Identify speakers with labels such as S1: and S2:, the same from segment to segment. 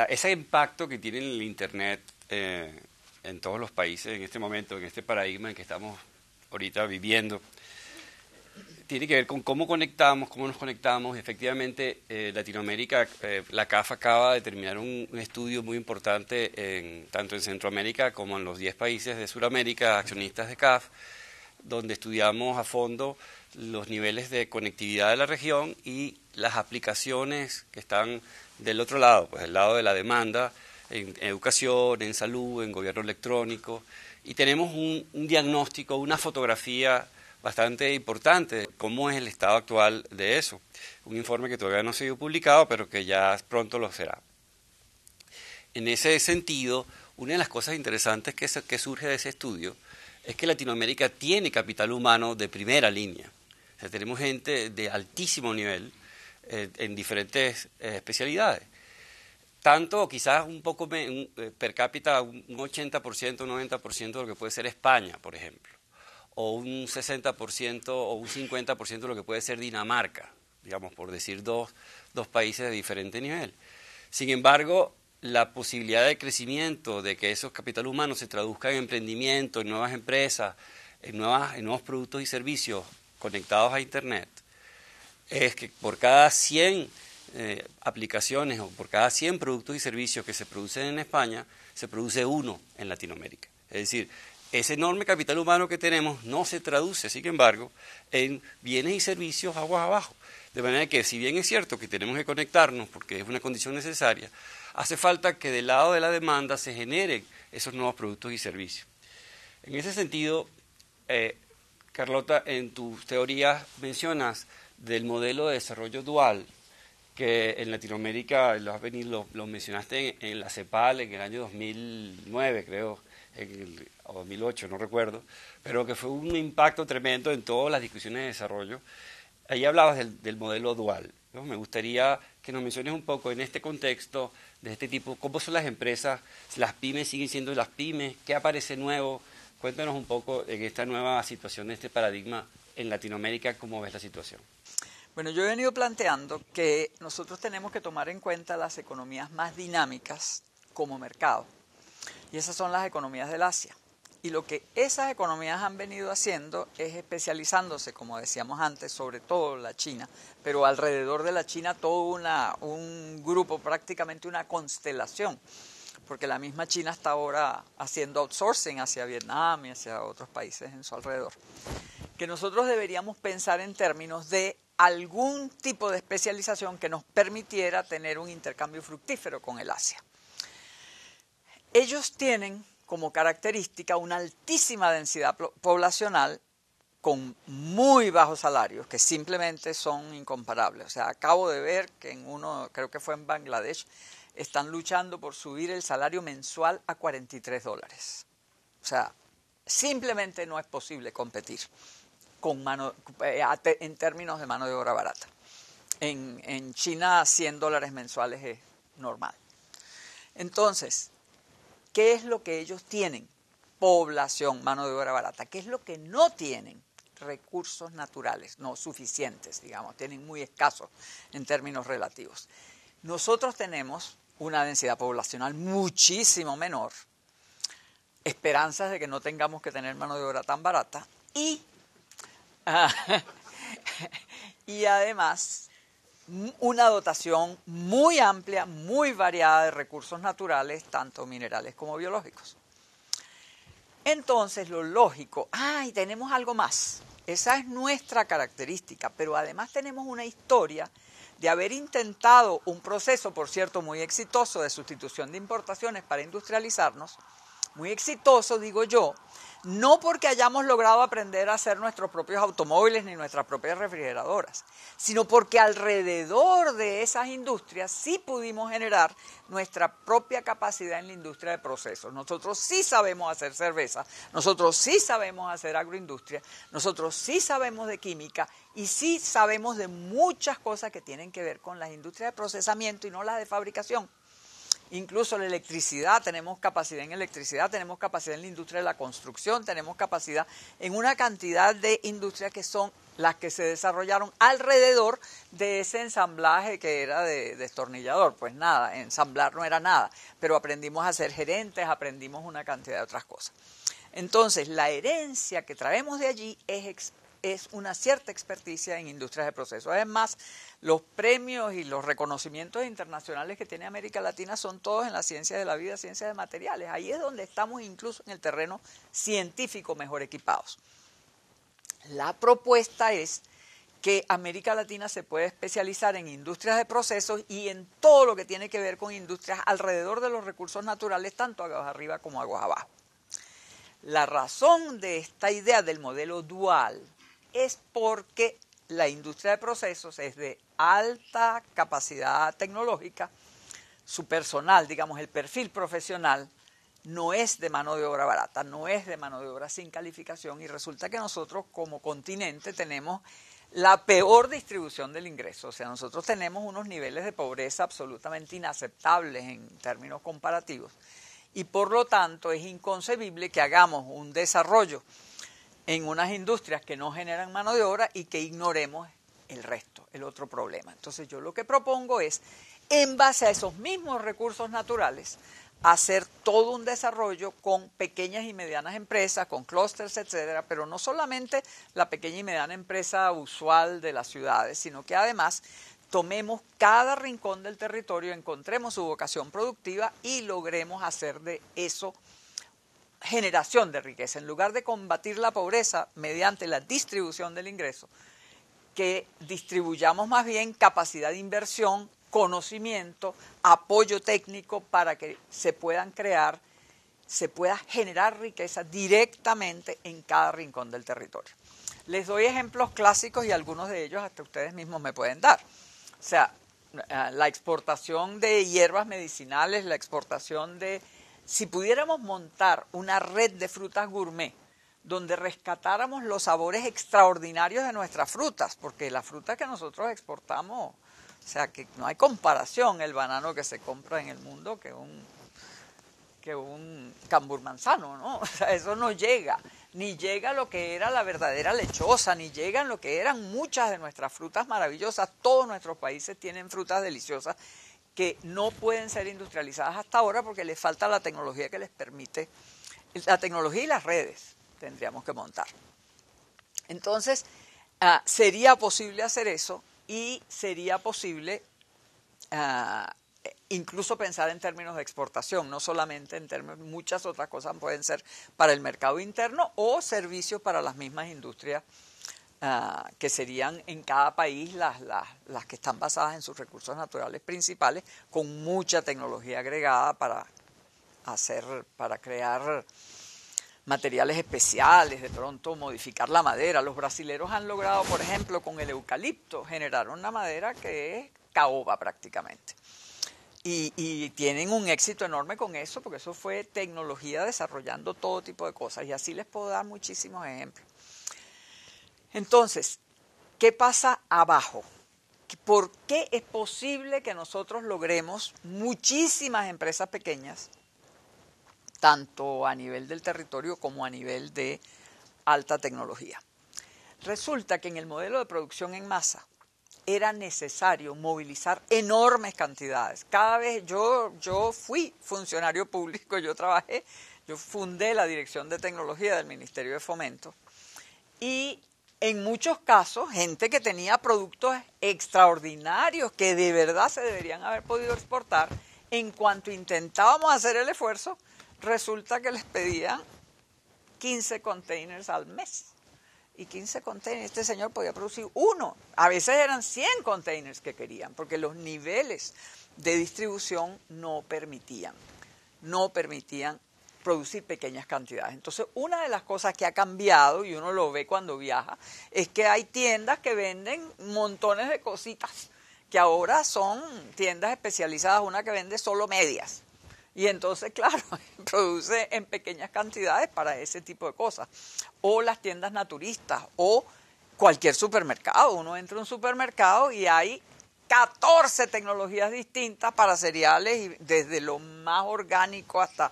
S1: ese impacto que tiene el Internet en todos los países en este momento, en este paradigma en que estamos ahorita viviendo, tiene que ver con cómo conectamos, cómo nos conectamos. Efectivamente, Latinoamérica, la CAF acaba de terminar un estudio muy importante tanto en Centroamérica como en los 10 países de Sudamérica, accionistas de CAF, donde estudiamos a fondo los niveles de conectividad de la región y las aplicaciones que están del otro lado, pues del lado de la demanda, en educación, en salud, en gobierno electrónico, y tenemos un diagnóstico, una fotografía bastante importante de cómo es el estado actual de eso. Un informe que todavía no ha sido publicado, pero que ya pronto lo será. En ese sentido, una de las cosas interesantes que surge de ese estudio es que Latinoamérica tiene capital humano de primera línea. O sea, tenemos gente de altísimo nivel en diferentes especialidades. Tanto o quizás un poco per cápita, un 80%, un 90% de lo que puede ser España, por ejemplo, o un 60% o un 50% de lo que puede ser Dinamarca, digamos, por decir dos países de diferente nivel. Sin embargo, la posibilidad de crecimiento, de que esos capital humanos se traduzcan en emprendimiento, en nuevas empresas, en nuevos productos y servicios conectados a Internet, es que por cada 100 aplicaciones o por cada 100 productos y servicios que se producen en España, se produce uno en Latinoamérica. Es decir, ese enorme capital humano que tenemos no se traduce, sin embargo, en bienes y servicios aguas abajo. De manera que, si bien es cierto que tenemos que conectarnos porque es una condición necesaria, hace falta que del lado de la demanda se generen esos nuevos productos y servicios. En ese sentido, Carlota, en tus teorías mencionas del modelo de desarrollo dual, que en Latinoamérica lo mencionaste en la CEPAL en el año 2009, creo, o 2008, no recuerdo, pero que fue un impacto tremendo en todas las discusiones de desarrollo. Ahí hablabas del modelo dual, ¿no? Me gustaría que nos menciones un poco en este contexto de este tipo, cómo son las empresas, las pymes siguen siendo las pymes, qué aparece nuevo. Cuéntanos un poco en esta nueva situación, de este paradigma en Latinoamérica, cómo ves la situación.
S2: Bueno, yo he venido planteando que nosotros tenemos que tomar en cuenta las economías más dinámicas como mercado, y esas son las economías del Asia. Y lo que esas economías han venido haciendo es especializándose, como decíamos antes, sobre todo la China, pero alrededor de la China todo un grupo, prácticamente una constelación, porque la misma China está ahora haciendo outsourcing hacia Vietnam y hacia otros países en su alrededor. Que nosotros deberíamos pensar en términos de algún tipo de especialización que nos permitiera tener un intercambio fructífero con el Asia. Ellos tienen como característica una altísima densidad poblacional con muy bajos salarios, que simplemente son incomparables. O sea, acabo de ver que creo que fue en Bangladesh, están luchando por subir el salario mensual a $43. O sea, simplemente no es posible competir en términos de mano de obra barata. En China $100 mensuales es normal. Entonces, ¿qué es lo que ellos tienen? Población, mano de obra barata. ¿Qué es lo que no tienen? Recursos naturales, no suficientes, digamos, tienen muy escasos en términos relativos. Nosotros tenemos una densidad poblacional muchísimo menor, esperanzas de que no tengamos que tener mano de obra tan barata y además una dotación muy amplia, muy variada de recursos naturales, tanto minerales como biológicos. Entonces, lo lógico, y tenemos algo más. Esa es nuestra característica, pero además tenemos una historia de haber intentado un proceso, por cierto, muy exitoso de sustitución de importaciones para industrializarnos, muy exitoso, digo yo, no porque hayamos logrado aprender a hacer nuestros propios automóviles ni nuestras propias refrigeradoras, sino porque alrededor de esas industrias sí pudimos generar nuestra propia capacidad en la industria de procesos. Nosotros sí sabemos hacer cerveza, nosotros sí sabemos hacer agroindustria, nosotros sí sabemos de química y sí sabemos de muchas cosas que tienen que ver con las industrias de procesamiento y no las de fabricación. incluso la electricidad, tenemos capacidad en electricidad, tenemos capacidad en la industria de la construcción, tenemos capacidad en una cantidad de industrias que son las que se desarrollaron alrededor de ese ensamblaje que era de destornillador. Pues nada, ensamblar no era nada, pero aprendimos a ser gerentes, aprendimos una cantidad de otras cosas. Entonces, la herencia que traemos de allí es una cierta experticia en industrias de procesos. Además, los premios y los reconocimientos internacionales que tiene América Latina son todos en la ciencia de la vida, ciencia de materiales. Ahí es donde estamos incluso en el terreno científico mejor equipados. La propuesta es que América Latina se puede especializar en industrias de procesos y en todo lo que tiene que ver con industrias alrededor de los recursos naturales, tanto aguas arriba como aguas abajo. La razón de esta idea del modelo dual es porque la industria de procesos es de alta capacidad tecnológica, su personal, digamos, el perfil profesional, no es de mano de obra barata, no es de mano de obra sin calificación, y resulta que nosotros como continente tenemos la peor distribución del ingreso. O sea, nosotros tenemos unos niveles de pobreza absolutamente inaceptables en términos comparativos, y por lo tanto es inconcebible que hagamos un desarrollo en unas industrias que no generan mano de obra y que ignoremos el resto, el otro problema. Entonces yo lo que propongo es, en base a esos mismos recursos naturales, hacer todo un desarrollo con pequeñas y medianas empresas, con clústeres, etcétera, pero no solamente la pequeña y mediana empresa usual de las ciudades, sino que además tomemos cada rincón del territorio, encontremos su vocación productiva y logremos hacer de eso generación de riqueza. En lugar de combatir la pobreza mediante la distribución del ingreso, que distribuyamos más bien capacidad de inversión, conocimiento, apoyo técnico para que se pueda generar riqueza directamente en cada rincón del territorio. Les doy ejemplos clásicos y algunos de ellos hasta ustedes mismos me pueden dar. O sea, la exportación de hierbas medicinales, la exportación de... Si pudiéramos montar una red de frutas gourmet donde rescatáramos los sabores extraordinarios de nuestras frutas, porque las frutas que nosotros exportamos, o sea, que no hay comparación el banano que se compra en el mundo que un cambur manzano, ¿no? O sea, eso no llega, ni llega lo que era la verdadera lechosa, ni llegan lo que eran muchas de nuestras frutas maravillosas. Todos nuestros países tienen frutas deliciosas que no pueden ser industrializadas hasta ahora porque les falta la tecnología que les permite, la tecnología y las redes tendríamos que montar. Entonces, sería posible hacer eso y sería posible incluso pensar en términos de exportación, no solamente en términos, muchas otras cosas pueden ser para el mercado interno o servicios para las mismas industrias que serían en cada país las que están basadas en sus recursos naturales principales, con mucha tecnología agregada para crear materiales especiales, de pronto modificar la madera. Los brasileros han logrado, por ejemplo, con el eucalipto, generar una madera que es caoba prácticamente. Y tienen un éxito enorme con eso, porque eso fue tecnología desarrollando todo tipo de cosas, y así les puedo dar muchísimos ejemplos. Entonces, ¿qué pasa abajo? ¿Por qué es posible que nosotros logremos muchísimas empresas pequeñas, tanto a nivel del territorio como a nivel de alta tecnología? Resulta que en el modelo de producción en masa era necesario movilizar enormes cantidades. Cada vez yo fui funcionario público, yo fundé la Dirección de Tecnología del Ministerio de Fomento, y en muchos casos, gente que tenía productos extraordinarios que de verdad se deberían haber podido exportar, en cuanto intentábamos hacer el esfuerzo, resulta que les pedían 15 containers al mes. Y 15 containers, este señor podía producir uno. A veces eran 100 containers que querían, porque los niveles de distribución no permitían producir pequeñas cantidades. Entonces, una de las cosas que ha cambiado, y uno lo ve cuando viaja, es que hay tiendas que venden montones de cositas, que ahora son tiendas especializadas, una que vende solo medias. Y entonces, claro, produce en pequeñas cantidades para ese tipo de cosas. O las tiendas naturistas, o cualquier supermercado. Uno entra a un supermercado y hay 14 tecnologías distintas para cereales, y desde lo más orgánico hasta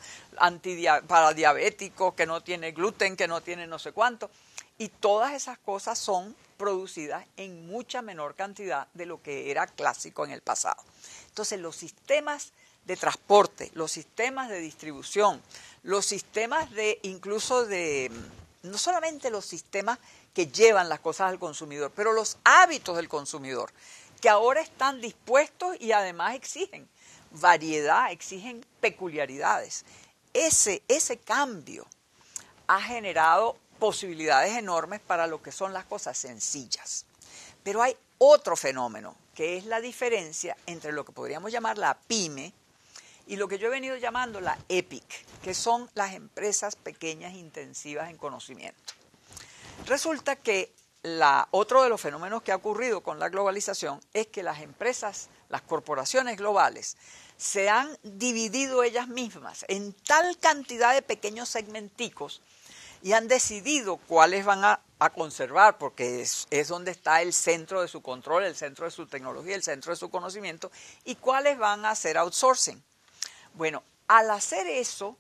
S2: para diabéticos, que no tiene gluten, que no tiene no sé cuánto. Y todas esas cosas son producidas en mucha menor cantidad de lo que era clásico en el pasado. Entonces, los sistemas de transporte, los sistemas de distribución, los sistemas no solamente los sistemas que llevan las cosas al consumidor, pero los hábitos del consumidor, que ahora están dispuestos y además exigen variedad, exigen peculiaridades. Ese cambio ha generado posibilidades enormes para lo que son las cosas sencillas. Pero hay otro fenómeno, que es la diferencia entre lo que podríamos llamar la pyme y lo que yo he venido llamando la EPIC, que son las empresas pequeñas intensivas en conocimiento. Resulta que otro de los fenómenos que ha ocurrido con la globalización es que las empresas, las corporaciones globales, se han dividido ellas mismas en tal cantidad de pequeños segmenticos y han decidido cuáles van a conservar, porque es donde está el centro de su control, el centro de su tecnología, el centro de su conocimiento, y cuáles van a hacer outsourcing. Bueno, al hacer eso,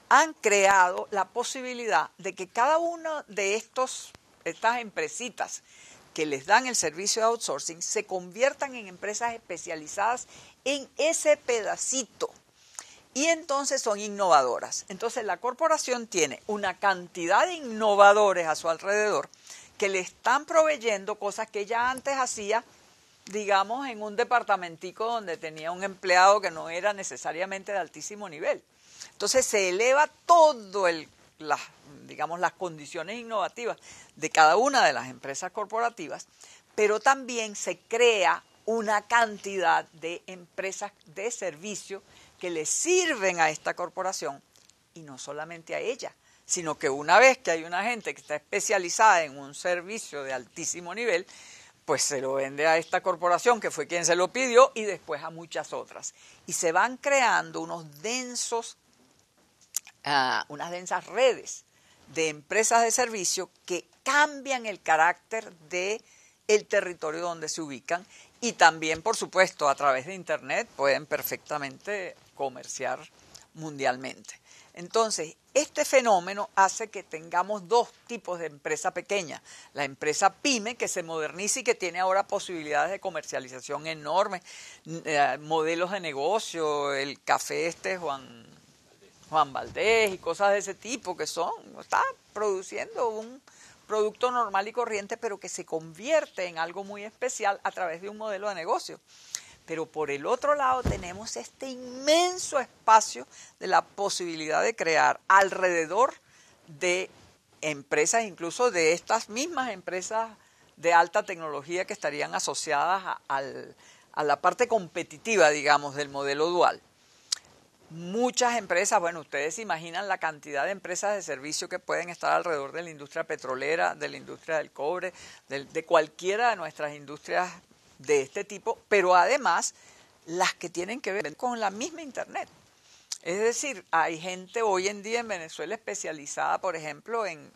S2: han creado la posibilidad de que cada uno de estas empresitas que les dan el servicio de outsourcing se conviertan en empresas especializadas en ese pedacito. Y entonces son innovadoras. Entonces la corporación tiene una cantidad de innovadores a su alrededor que le están proveyendo cosas que ella antes hacía, digamos, en un departamentico donde tenía un empleado que no era necesariamente de altísimo nivel. Entonces se eleva todo las condiciones innovativas de cada una de las empresas corporativas, pero también se crea una cantidad de empresas de servicio que le sirven a esta corporación, y no solamente a ella, sino que una vez que hay una gente que está especializada en un servicio de altísimo nivel, pues se lo vende a esta corporación que fue quien se lo pidió y después a muchas otras. Y se van creando unas densas redes de empresas de servicio que cambian el carácter del territorio donde se ubican, y también, por supuesto, a través de Internet pueden perfectamente comerciar mundialmente. Entonces, este fenómeno hace que tengamos dos tipos de empresa pequeña. La empresa pyme, que se moderniza y que tiene ahora posibilidades de comercialización enormes, modelos de negocio, el café Juan Valdés y cosas de ese tipo, que está produciendo un producto normal y corriente, pero que se convierte en algo muy especial a través de un modelo de negocio. Pero por el otro lado tenemos este inmenso espacio de la posibilidad de crear alrededor de empresas, incluso de estas mismas empresas de alta tecnología que estarían asociadas a la parte competitiva, digamos, del modelo dual. Muchas empresas, bueno, ustedes se imaginan la cantidad de empresas de servicio que pueden estar alrededor de la industria petrolera, de la industria del cobre, de cualquiera de nuestras industrias de este tipo, pero además las que tienen que ver con la misma Internet. Es decir, hay gente hoy en día en Venezuela especializada, por ejemplo, en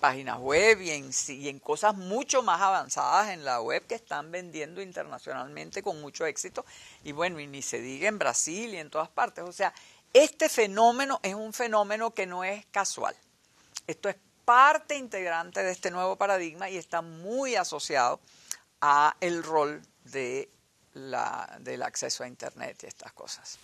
S2: páginas web y en cosas mucho más avanzadas en la web que están vendiendo internacionalmente con mucho éxito. Y bueno, y ni se diga en Brasil y en todas partes. O sea, este fenómeno es un fenómeno que no es casual. Esto es parte integrante de este nuevo paradigma y está muy asociado a el rol del acceso a Internet y estas cosas.